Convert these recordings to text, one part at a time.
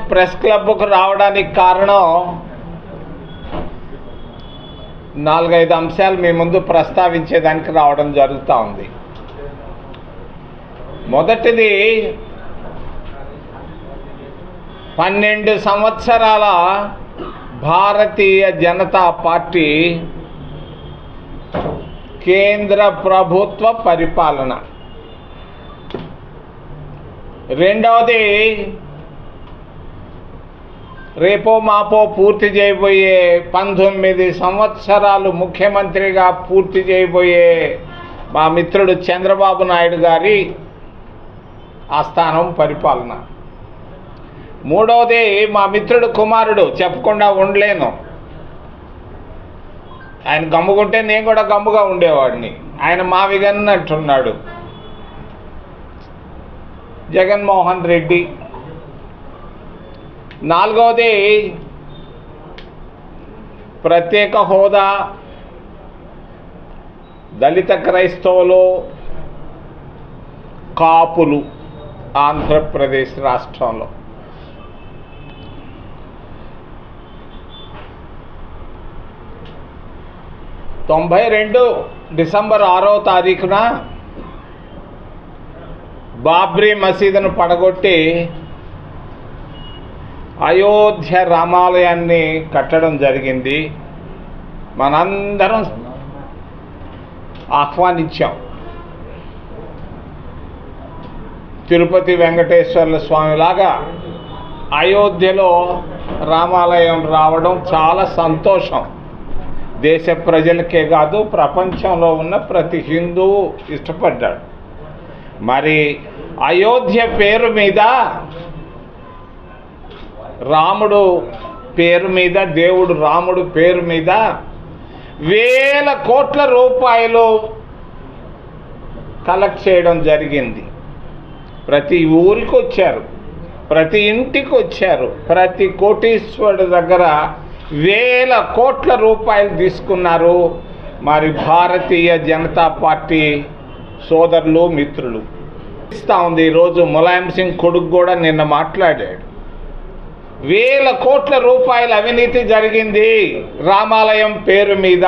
Press క్లబ్కు రావడానికి కారణం 4-5 అంశాలు మీ ముందు ప్రస్తావించేదానికి రావడం జరుగుతూ ఉంది. మొదటిది, 12 సంవత్సరాల భారతీయ జనతా పార్టీ కేంద్ర ప్రభుత్వ పరిపాలన. రెండవది, రేపో మాపో పూర్తి చేయబోయే 19 సంవత్సరాలు ముఖ్యమంత్రిగా పూర్తి చేయబోయే మా మిత్రుడు చంద్రబాబు నాయుడు గారి ఆస్థానం పరిపాలన. మూడవది, మా మిత్రుడు కుమారుడు, చెప్పకుండా ఉండలేను, ఆయన గమ్ముకుంటే నేను కూడా గమ్ముగా ఉండేవాడిని, ఆయన మావిగన్నట్టున్నాడు, జగన్మోహన్ రెడ్డి. నాలుగవది, ప్రత్యేక హోదా, దళిత క్రైస్తవులు, కాపులు ఆంధ్రప్రదేశ్ రాష్ట్రంలో. డిసెంబర్ 6వ తారీఖున బాబ్రీ మసీదును పడగొట్టి అయోధ్య రామాలయాన్ని కట్టడం జరిగింది. మనందరం ఆహ్వానించాం. తిరుపతి వెంకటేశ్వర స్వామిలాగా అయోధ్యలో రామాలయం రావడం చాలా సంతోషం. దేశ ప్రజలకే కాదు, ప్రపంచంలో ఉన్న ప్రతి హిందువు ఇష్టపడ్డాడు. మరి అయోధ్య పేరు మీద, రాముడు పేరు మీద, దేవుడు రాముడు పేరు మీద వేల కోట్ల రూపాయలు కలెక్ట్ చేయడం జరిగింది. ప్రతి ఊరికి వచ్చారు, ప్రతి ఇంటికి వచ్చారు, ప్రతి కోటీశ్వరుడి దగ్గర వేల కోట్ల రూపాయలు తీసుకున్నారు. మరి భారతీయ జనతా పార్టీ సోదరులు, మిత్రులు ఇస్తూ ఉంది. ఈరోజు ములాయం సింగ్ కొడుకు కూడా నిన్న మాట్లాడాడు. వేల కోట్ల రూపాయల అవినీతి జరిగింది రామాలయం పేరు మీద.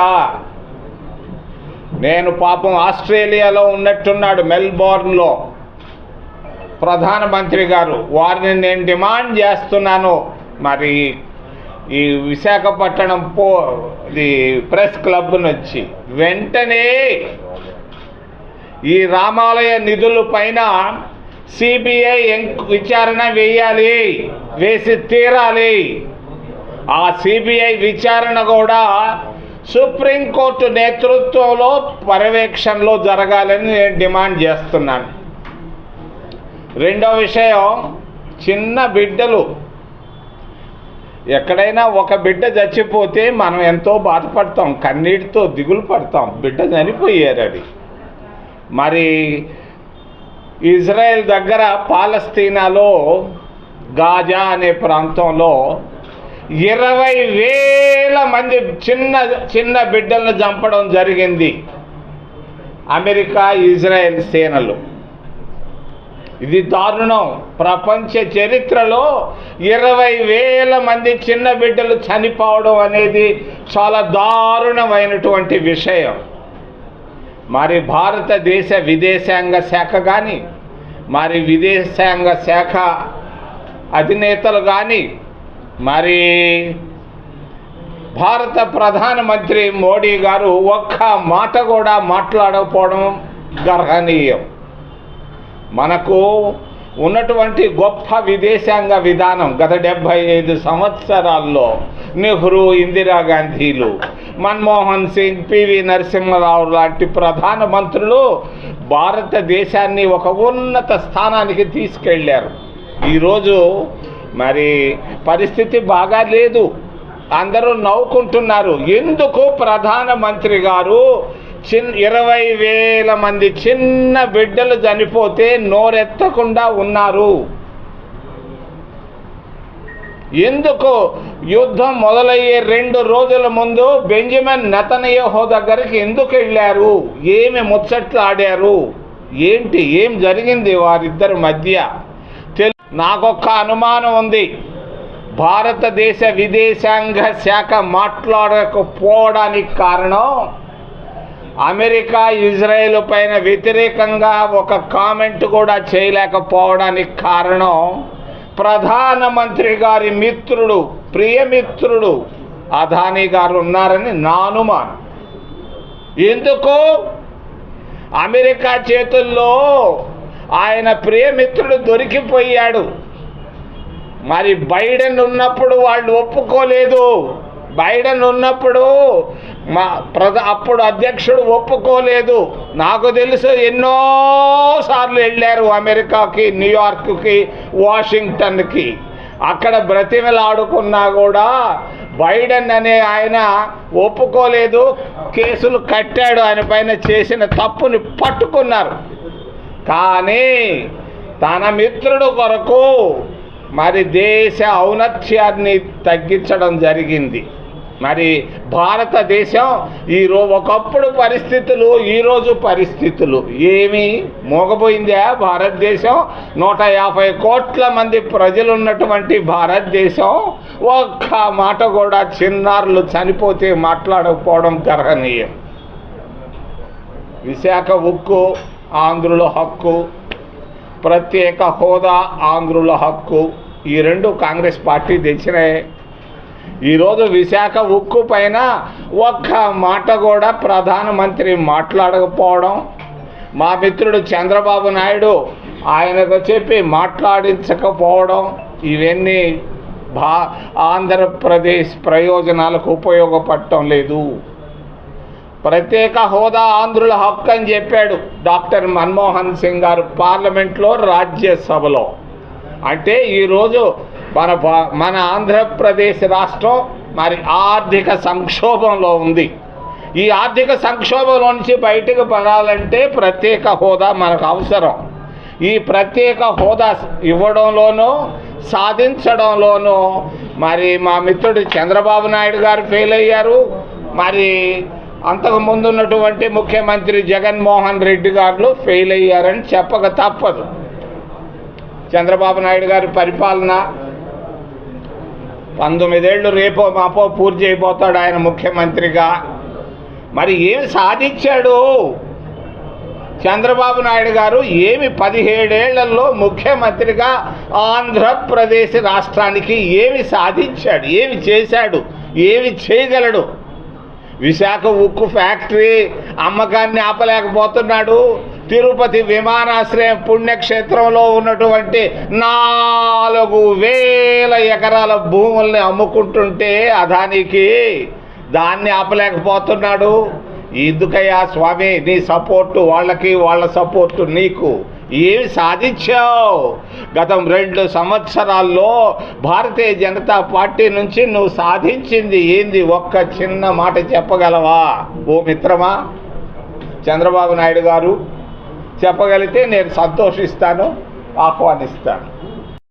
నేను పాపం ఆస్ట్రేలియాలో ఉన్నట్టున్నాడు, మెల్బోర్న్లో ప్రధానమంత్రి గారు. వారిని నేను డిమాండ్ చేస్తున్నాను, మరి ఈ విశాఖపట్నం ప్రెస్ క్లబ్ నుంచి వెంటనే ఈ రామాలయ నిధుల పైన సిబిఐ విచారణ వేయాలి, వేసి తీరాలి. ఆ సిబిఐ విచారణ కూడా సుప్రీంకోర్టు నేతృత్వంలో పర్యవేక్షణలో జరగాలని నేను డిమాండ్ చేస్తున్నాను. రెండో విషయం, చిన్న బిడ్డలు, ఎక్కడైనా ఒక బిడ్డ చచ్చిపోతే మనం ఎంతో బాధపడతాం, కన్నీటితో దిగులు పడతాం. బిడ్డ చనిపోయారు. అది మరి ఇజ్రాయెల్ దగ్గర పాలస్తీనాలో గాజా అనే ప్రాంతంలో 20,000 మంది చిన్న బిడ్డలను చంపడం జరిగింది అమెరికా, ఇజ్రాయెల్ సేనలు. ఇది దారుణం. ప్రపంచ చరిత్రలో 20,000 మంది చిన్న బిడ్డలు చనిపోవడం అనేది చాలా దారుణమైనటువంటి విషయం. మరి భారతదేశ విదేశాంగ శాఖ కానీ, మరి విదేశాంగ శాఖ అధినేతలు కానీ, మరి భారత ప్రధానమంత్రి మోడీ గారు ఒక్క మాట కూడా మాట్లాడకపోవడం గర్హనీయం. మనకు ఉన్నటువంటి గొప్ప విదేశాంగ విధానం గత 75 సంవత్సరాల్లో నెహ్రూ, ఇందిరాగాంధీలు, మన్మోహన్ సింగ్, పివి నరసింహరావు లాంటి ప్రధానమంత్రులు భారతదేశాన్ని ఒక ఉన్నత స్థానానికి తీసుకెళ్ళారు. ఈరోజు మరి పరిస్థితి బాగా లేదు. అందరూ నవ్వుకుంటున్నారు. ఎందుకు ప్రధానమంత్రి గారు 20,000 మంది చిన్న బిడ్డలు చనిపోతే నోరెత్తకుండా ఉన్నారు? ఎందుకు యుద్ధం మొదలయ్యే 2 రోజుల ముందు బెంజమిన్ నెతన్యాహు దగ్గరికి ఎందుకు వెళ్ళారు? ఏమి ముచ్చట్లు ఆడారు? ఏం జరిగింది వారిద్దరి మధ్య? నాకొక్క అనుమానం ఉంది. భారతదేశ విదేశాంగ శాఖ మాట్లాడకపోవడానికి కారణం, అమెరికా ఇజ్రాయెల్ పైన వ్యతిరేకంగా ఒక కామెంట్ కూడా చేయలేకపోవడానికి కారణం ప్రధానమంత్రి గారి మిత్రుడు, ప్రియమిత్రుడు అదానీ గారు ఉన్నారని నా అనుమానం. ఎందుకు? అమెరికా చేతుల్లో ఆయన ప్రియమిత్రుడు దొరికిపోయాడు. మరి బైడెన్ ఉన్నప్పుడు వాళ్ళు ఒప్పుకోలేదు. బైడెన్ ఉన్నప్పుడు అప్పుడు అధ్యక్షుడు ఒప్పుకోలేదు. నాకు తెలుసు ఎన్నోసార్లు వెళ్ళారు అమెరికాకి, న్యూయార్క్కి, వాషింగ్టన్కి. అక్కడ బ్రతిమలాడుకున్నా కూడా బైడెన్ అనే ఆయన ఒప్పుకోలేదు. కేసులు కట్టాడు, ఆయన పైన చేసిన తప్పుని పట్టుకున్నారు. కానీ తన మిత్రుడు కొరకు మరి దేశ ఔన్నత్యాన్ని తగ్గించడం జరిగింది. మరి భారతదేశం ఒకప్పుడు పరిస్థితులు, ఈరోజు పరిస్థితులు ఏమి మోగపోయిందా? భారతదేశం 150 కోట్ల మంది ప్రజలు ఉన్నటువంటి భారతదేశం ఒక్క మాట కూడా చిన్నారులు చనిపోతే మాట్లాడకపోవడం గర్హనీయం. విశాఖ ఉక్కు ఆంధ్రుల హక్కు, ప్రత్యేక హోదా ఆంధ్రుల హక్కు, ఈ రెండు కాంగ్రెస్ పార్టీ తెచ్చినాయి. ఈరోజు విశాఖ ఉక్కు పైన ఒక్క మాట కూడా ప్రధానమంత్రి మాట్లాడకపోవడం, మా మిత్రుడు చంద్రబాబు నాయుడు ఆయనకు చెప్పి మాట్లాడించకపోవడం, ఇవన్నీ ఆంధ్రప్రదేశ్ ప్రయోజనాలకు ఉపయోగపడటం లేదు. ప్రత్యేక హోదా ఆంధ్రుల హక్కు అని చెప్పాడు డాక్టర్ మన్మోహన్ సింగ్ గారు పార్లమెంట్లో, రాజ్యసభలో. అంటే ఈరోజు మన ఆంధ్రప్రదేశ్ రాష్ట్రం మరి ఆర్థిక సంక్షోభంలో ఉంది. ఈ ఆర్థిక సంక్షోభంలో నుంచి బయటకు పడాలంటే ప్రత్యేక హోదా మనకు అవసరం. ఈ ప్రత్యేక హోదా ఇవ్వడంలోనూ సాధించడంలోనూ మరి మా మిత్రుడు చంద్రబాబు నాయుడు గారు ఫెయిల్ అయ్యారు. మరి అంతకు ముందు ఉన్నటువంటి ముఖ్యమంత్రి జగన్మోహన్ రెడ్డి గారు ఫెయిల్ అయ్యారని చెప్పక తప్పదు. చంద్రబాబు నాయుడు గారి పరిపాలన 19 ఏళ్ళు రేపో మాపో పూర్తి అయిపోతాడు ఆయన ముఖ్యమంత్రిగా. మరి ఏమి సాధించాడు చంద్రబాబు నాయుడు గారు? ఏమి 17 ఏళ్లలో ముఖ్యమంత్రిగా ఆంధ్రప్రదేశ్ రాష్ట్రానికి ఏమి సాధించాడు? ఏమి చేశాడు? ఏమి చేయగలడు? విశాఖ ఉక్కు ఫ్యాక్టరీ అమ్మకాన్ని ఆపలేకపోతున్నాడు. తిరుపతి విమానాశ్రయం పుణ్యక్షేత్రంలో ఉన్నటువంటి 4000 ఎకరాల భూముల్ని అమ్ముకుంటుంటే అదానికి దాన్ని ఆపలేకపోతున్నాడు. ఎందుకయ్యా స్వామి నీ సపోర్టు వాళ్ళకి, వాళ్ళ సపోర్టు నీకు? ఏమి సాధించావు? గత 2 సంవత్సరాల్లో భారతీయ జనతా పార్టీ నుంచి నువ్వు సాధించింది ఏంది? ఒక్క చిన్న మాట చెప్పగలవా ఓ మిత్రమా? చంద్రబాబు నాయుడు గారు చెప్పగలిగితే నేను సంతోషిస్తాను, ఆహ్వానిస్తాను.